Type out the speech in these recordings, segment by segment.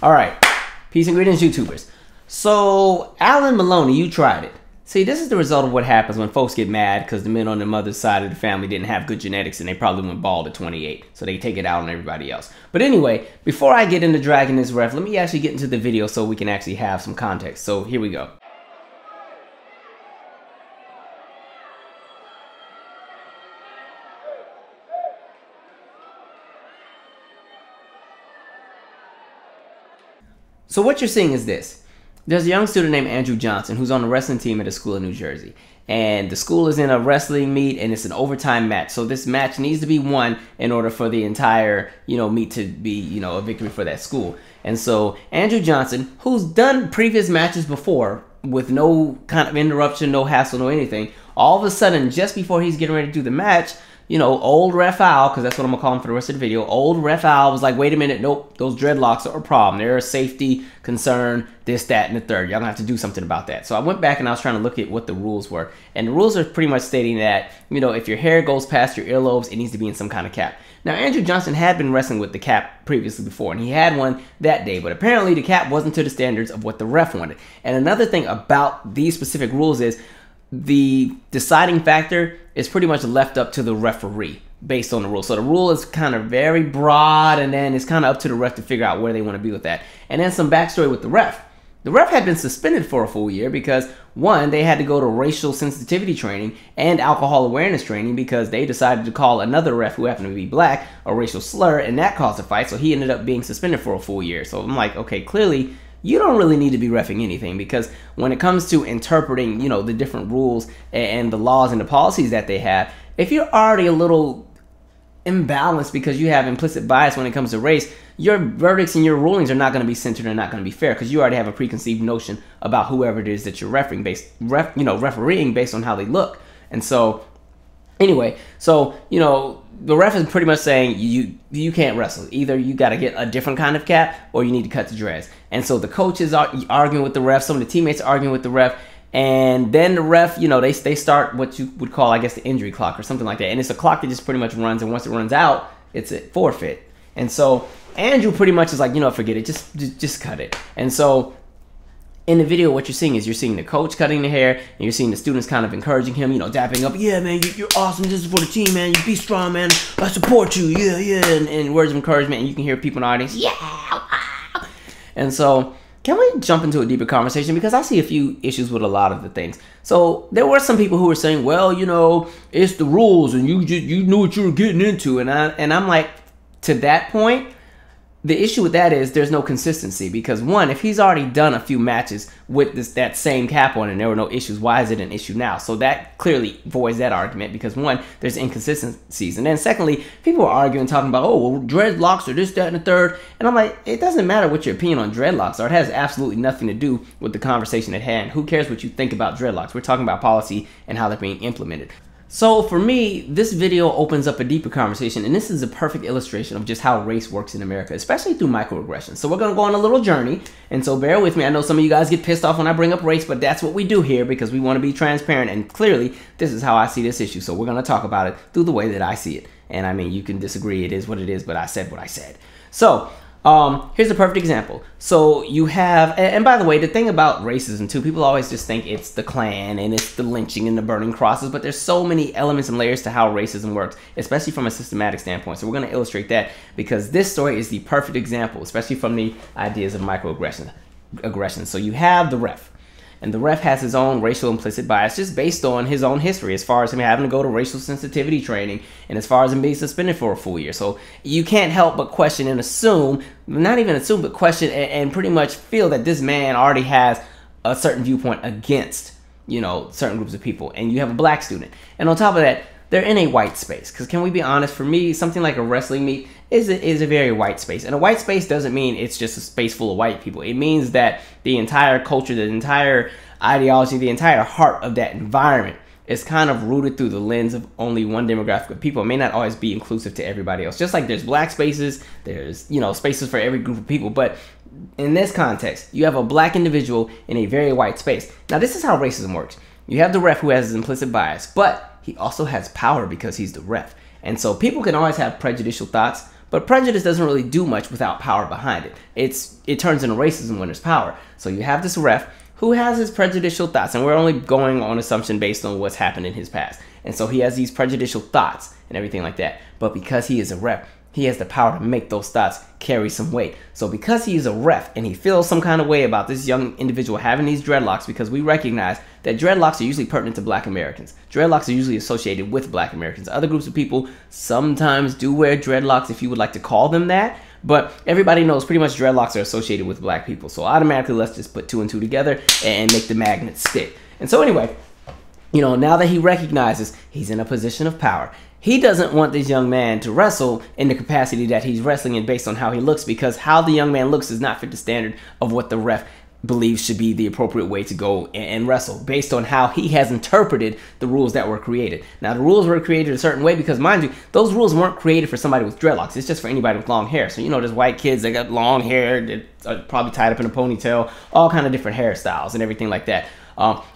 All right, peace and greetings, YouTubers. So, Alan Maloney, you tried it. See, this is the result of what happens when folks get mad because the men on the mother's side of the family didn't have good genetics and they probably went bald at 28. So they take it out on everybody else. But anyway, before I get into dragging this ref, let me actually get into the video so we can actually have some context. So here we go. So what you're seeing is this. There's a young student named Andrew Johnson who's on the wrestling team at a school in New Jersey. And the school is in a wrestling meet and it's an overtime match. So this match needs to be won in order for the entire, meet to be, a victory for that school. And so Andrew Johnson, who's done previous matches before with no kind of interruption, no hassle, no anything, all of a sudden, just before he's getting ready to do the match, old Ref Al, because that's what I'm going to call him for the rest of the video, old Ref Al was like, wait a minute, nope, those dreadlocks are a problem. They're a safety concern, this, that, and the third. Y'all going to have to do something about that. So I went back and I was trying to look at what the rules were. And the rules are pretty much stating that, if your hair goes past your earlobes, it needs to be in some kind of cap. Now, Andrew Johnson had been wrestling with the cap previously before, and he had one that day, but apparently the cap wasn't to the standards of what the ref wanted. And another thing about these specific rules is the deciding factor is pretty much left up to the referee based on the rule. So the rule is kind of very broad, and then it's kind of up to the ref to figure out where they want to be with that. And then some backstory with the ref. The ref had been suspended for a full year because, one, they had to go to racial sensitivity training and alcohol awareness training because they decided to call another ref who happened to be black a racial slur, and that caused a fight. So he ended up being suspended for a full year. So I'm like, okay, clearly you don't really need to be reffing anything, because when it comes to interpreting, the different rules and the laws and the policies that they have, if you're already a little imbalanced because you have implicit bias when it comes to race, your verdicts and your rulings are not going to be centered and not going to be fair, because you already have a preconceived notion about whoever it is that you're refereeing based on how they look. And so anyway, the ref is pretty much saying you can't wrestle. Either you got to get a different kind of cap or you need to cut the dreads. And so the coaches are arguing with the ref. Some of the teammates are arguing with the ref. And then the ref, they start what you would call, I guess, the injury clock or something like that. And it's a clock that just pretty much runs. And once it runs out, it's a forfeit. And so Andrew pretty much is like, forget it. Just cut it. And so in the video, what you're seeing is the coach cutting the hair, and you're seeing the students kind of encouraging him, dapping up. Yeah, man, you're awesome. This is for the team, man. You be strong, man. I support you. Yeah, yeah. And words of encouragement. And you can hear people in the audience, yeah. And so can we jump into a deeper conversation? Because I see a few issues with a lot of the things. So there were some people who were saying, well, it's the rules and you knew what you were getting into. And I'm like, to that point, the issue with that is there's no consistency, because one, if he's already done a few matches with that same cap on and there were no issues, why is it an issue now? So that clearly voids that argument, because one, there's inconsistencies. And then secondly, people are arguing, talking about, oh, well, dreadlocks or this, that, and the third. And I'm like, it doesn't matter what your opinion on dreadlocks are. It has absolutely nothing to do with the conversation at hand. Who cares what you think about dreadlocks? We're talking about policy and how they're being implemented. So for me, this video opens up a deeper conversation, and this is a perfect illustration of just how race works in America, especially through microaggressions. So we're going to go on a little journey, and so bear with me. I know some of you guys get pissed off when I bring up race, but that's what we do here because we want to be transparent, and clearly this is how I see this issue. So we're going to talk about it through the way that I see it. And I mean, you can disagree, it is what it is, but I said what I said. So here's a perfect example. So you have, and by the way, the thing about racism too, people always just think it's the Klan and it's the lynching and the burning crosses, but there's so many elements and layers to how racism works, especially from a systematic standpoint. So we're going to illustrate that, because this story is the perfect example, especially from the ideas of microaggression. So you have the ref. And the ref has his own racial implicit bias just based on his own history, as far as him having to go to racial sensitivity training and as far as him being suspended for a full year. So you can't help but question and assume, not even assume, but question and pretty much feel that this man already has a certain viewpoint against, certain groups of people. And you have a black student. And on top of that, they're in a white space. Because can we be honest, for me, something like a wrestling meet is a very white space. And a white space doesn't mean it's just a space full of white people. It means that the entire culture, the entire ideology, the entire heart of that environment is kind of rooted through the lens of only one demographic of people. It may not always be inclusive to everybody else. Just like there's black spaces, there's, spaces for every group of people. But in this context, you have a black individual in a very white space. Now, this is how racism works. You have the ref who has his implicit bias, but he also has power because he's the ref. And so people can always have prejudicial thoughts, But prejudice doesn't really do much without power behind it. It turns into racism when there's power. So you have this ref who has his prejudicial thoughts, and we're only going on assumption based on what's happened in his past. And so he has these prejudicial thoughts and everything like that. But because he is a ref, he has the power to make those thoughts carry some weight. So because he is a ref and he feels some kind of way about this young individual having these dreadlocks, because we recognize that dreadlocks are usually pertinent to Black Americans. Dreadlocks are usually associated with Black Americans. Other groups of people sometimes do wear dreadlocks, if you would like to call them that. But everybody knows pretty much dreadlocks are associated with Black people. So automatically, let's just put 2 and 2 together and make the magnet stick. And so anyway, you know, now that he recognizes he's in a position of power, he doesn't want this young man to wrestle in the capacity that he's wrestling in based on how he looks, because how the young man looks does not fit the standard of what the ref believes should be the appropriate way to go and wrestle based on how he has interpreted the rules that were created. Now, the rules were created a certain way because, mind you, those rules weren't created for somebody with dreadlocks. It's just for anybody with long hair. So, you know, there's white kids that got long hair that are probably tied up in a ponytail, all kind of different hairstyles and everything like that.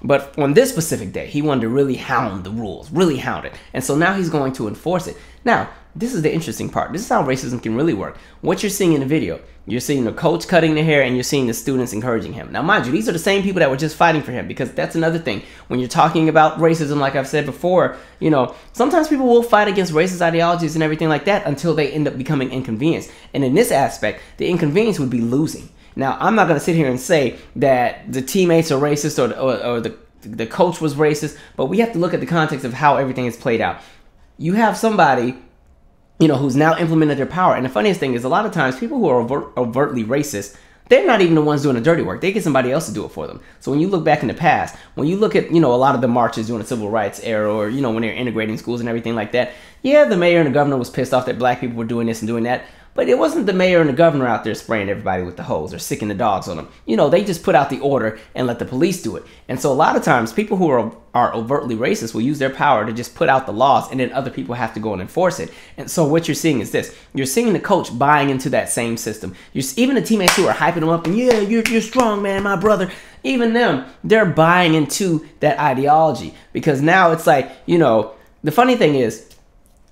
But on this specific day, he wanted to really hound the rules, really hound it. And so now he's going to enforce it. Now, this is the interesting part. This is how racism can really work. What you're seeing in the video, you're seeing the coach cutting the hair and you're seeing the students encouraging him. Now, mind you, these are the same people that were just fighting for him, because that's another thing. When you're talking about racism, like I've said before, you know, sometimes people will fight against racist ideologies and everything like that until they end up becoming inconvenienced. And in this aspect, the inconvenience would be losing. Now, I'm not going to sit here and say that the teammates are racist or the coach was racist, but we have to look at the context of how everything is played out. You have somebody, you know, who's now implemented their power. And the funniest thing is, a lot of times people who are overtly racist, they're not even the ones doing the dirty work. They get somebody else to do it for them. So when you look back in the past, when you look at, you know, a lot of the marches during the civil rights era, or, you know, when they're integrating schools and everything like that, yeah, the mayor and the governor was pissed off that Black people were doing this and doing that. But it wasn't the mayor and the governor out there spraying everybody with the hose or sicking the dogs on them. You know, they just put out the order and let the police do it. And so a lot of times people who are overtly racist will use their power to just put out the laws, and then other people have to go and enforce it. And so what you're seeing is this. You're seeing the coach buying into that same system. Even the teammates who are hyping him up and, yeah, you're strong, man, my brother. Even them, they're buying into that ideology, because now it's like, you know, the funny thing is,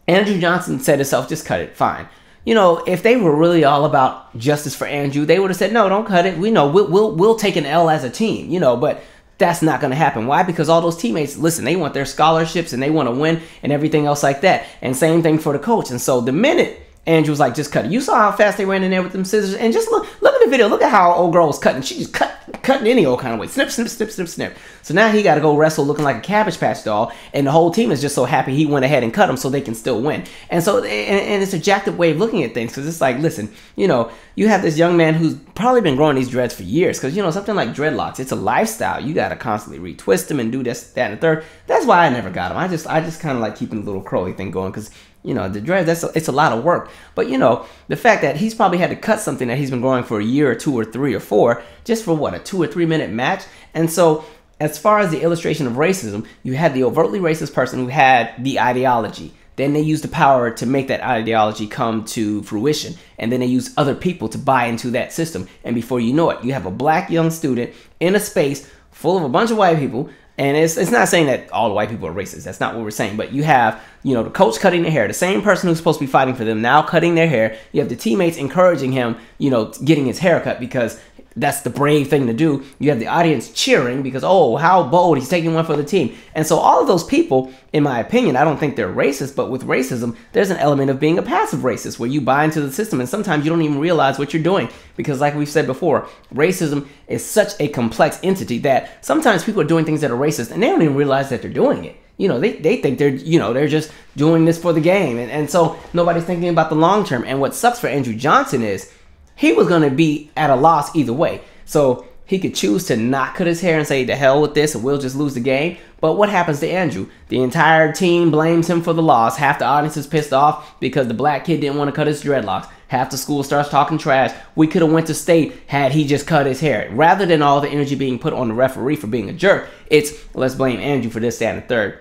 Andrew Johnson said himself, just cut it, fine. You know, if they were really all about justice for Andrew, they would have said, no, don't cut it. We know we'll take an L as a team, you know, but that's not going to happen. Why? Because all those teammates, listen, they want their scholarships and they want to win and everything else like that. And same thing for the coach. And so the minute Andrew was like, just cut it, you saw how fast they ran in there with them scissors. And just look at the video. Look at how old girl was cutting. She just cutting any old kind of way. Snip, snip, snip, snip, snip. So now he got to go wrestle looking like a Cabbage Patch doll. And the whole team is just so happy he went ahead and cut him so they can still win. And so, and it's a jacked up way of looking at things, because it's like, listen, you know, you have this young man who's probably been growing these dreads for years, because, you know, something like dreadlocks, it's a lifestyle. You got to constantly retwist them and do this, that, and the third. That's why I never got them. I just kind of like keeping the little curly thing going, because, you know, the dreads, it's a lot of work. But, you know, the fact that he's probably had to cut something that he's been growing for a year or 2 or 3 or 4 just for what, a 2 or 3 minute match. And so as far as the illustration of racism, you had the overtly racist person who had the ideology. Then they used the power to make that ideology come to fruition. And then they used other people to buy into that system. And before you know it, you have a Black young student in a space full of a bunch of white people. And it's not saying that all the white people are racist. That's not what we're saying. But you have, you know, the coach cutting their hair, the same person who's supposed to be fighting for them now cutting their hair. You have the teammates encouraging him, you know, getting his hair cut because that's the brave thing to do. You have the audience cheering because, oh, how bold, he's taking one for the team. And so all of those people, in my opinion, I don't think they're racist, but with racism, there's an element of being a passive racist where you buy into the system and sometimes you don't even realize what you're doing, because like we've said before, racism is such a complex entity that sometimes people are doing things that are racist and they don't even realize that they're doing it. You know, they think they're, you know, they're just doing this for the game. And so nobody's thinking about the long term. And what sucks for Andrew Johnson is he was going to be at a loss either way. So he could choose to not cut his hair and say, to hell with this, and we'll just lose the game. But what happens to Andrew? The entire team blames him for the loss. Half the audience is pissed off because the Black kid didn't want to cut his dreadlocks. Half the school starts talking trash. We could have went to state had he just cut his hair. Rather than all the energy being put on the referee for being a jerk, it's let's blame Andrew for this, that, and the third,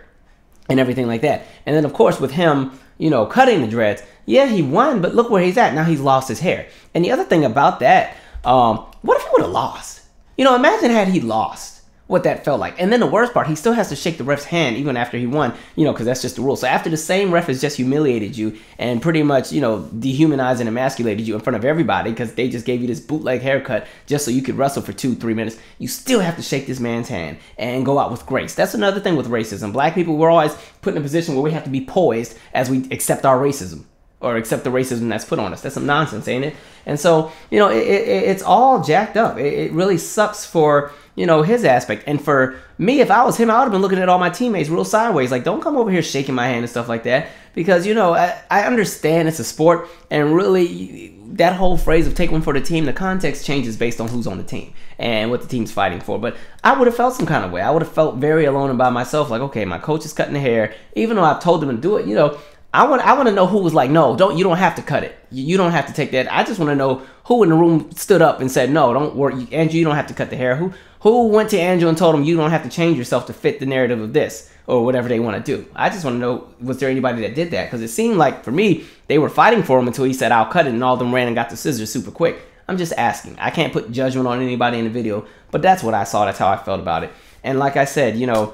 and everything like that. And then, of course, with him, you know, cutting the dreads, yeah, he won, but look where he's at. Now he's lost his hair. And the other thing about that, what if he would have lost? You know, imagine had he lost. what that felt like. And then the worst part, he still has to shake the ref's hand even after he won, you know, because that's just the rule. So after the same ref has just humiliated you and pretty much, you know, dehumanized and emasculated you in front of everybody because they just gave you this bootleg haircut just so you could wrestle for 2-3 minutes, you still have to shake this man's hand and go out with grace. That's another thing with racism. Black people, we're always put in a position where we have to be poised as we accept our racism, or accept the racism that's put on us. That's some nonsense, ain't it? And so, you know, it's all jacked up. It really sucks for, you know, his aspect. And for me, if I was him, I would have been looking at all my teammates real sideways. Like, don't come over here shaking my hand and stuff like that. Because, you know, I understand it's a sport. And really, that whole phrase of take one for the team, the context changes based on who's on the team and what the team's fighting for. But I would have felt some kind of way. I would have felt very alone and by myself. Like, okay, my coach is cutting the hair. Even though I've told them to do it, you know, I want to know who was like, no, you don't have to cut it. You don't have to take that. I just want to know who in the room stood up and said, no, don't worry, Andrew, you don't have to cut the hair. Who went to Andrew and told him you don't have to change yourself to fit the narrative of this or whatever they want to do. I just want to know, was there anybody that did that? Because it seemed like, for me, they were fighting for him until he said, I'll cut it, and all of them ran and got the scissors super quick. I'm just asking. I can't put judgment on anybody in the video, but that's what I saw. That's how I felt about it. And like I said, you know,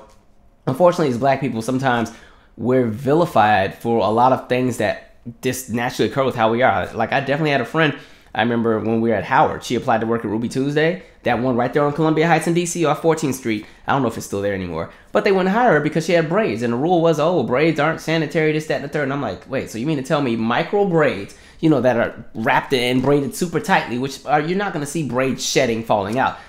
unfortunately, as black people, sometimes we're vilified for a lot of things that just naturally occur with how we are. Like, I definitely had a friend, I remember when we were at Howard, she applied to work at Ruby Tuesday, that one right there on Columbia Heights in DC off 14th Street. I don't know if it's still there anymore, but they wouldn't hire her because she had braids, and the rule was, oh, braids aren't sanitary, this, that, and the third. And I'm like, wait, so you mean to tell me micro braids, you know, that are wrapped and braided super tightly, which are, you're not going to see braids shedding, falling out.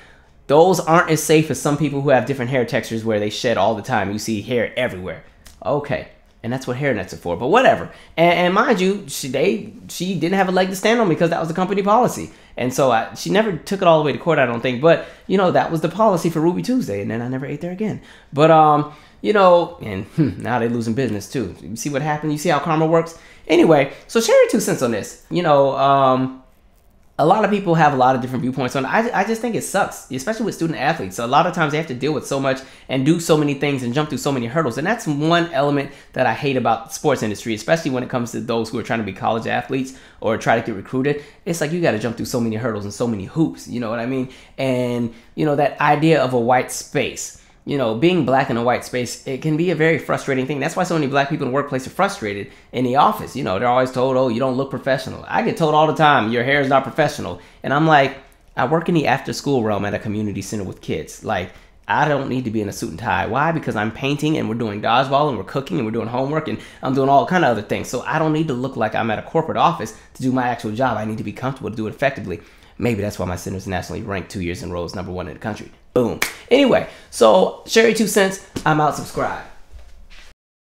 Those aren't as safe as some people who have different hair textures where they shed all the time. You see hair everywhere. Okay, and that's what hair nets are for, but whatever. And mind you, she didn't have a leg to stand on because that was the company policy. And so she never took it all the way to court, I don't think. But, you know, that was the policy for Ruby Tuesday, and then I never ate there again. But, you know, and now they're losing business too. You see what happened? You see how karma works? Anyway, so share your 2 cents on this. You know, a lot of people have a lot of different viewpoints on it. I just think it sucks, especially with student athletes. So a lot of times they have to deal with so much and do so many things and jump through so many hurdles. And that's one element that I hate about the sports industry, especially when it comes to those who are trying to be college athletes or try to get recruited. It's like you got to jump through so many hurdles and so many hoops, you know what I mean? And, you know, that idea of a white space. You know, being black in a white space, it can be a very frustrating thing. That's why so many black people in the workplace are frustrated in the office. You know, they're always told, oh, you don't look professional. I get told all the time, your hair is not professional. And I'm like, I work in the after school realm at a community center with kids. Like, I don't need to be in a suit and tie. Why? Because I'm painting and we're doing dodgeball and we're cooking and we're doing homework and I'm doing all kind of other things. So I don't need to look like I'm at a corporate office to do my actual job. I need to be comfortable to do it effectively. Maybe that's why my center's nationally ranked 2 years in a row as #1 in the country. Boom. Anyway, so share your 2 cents. I'm out. Subscribe.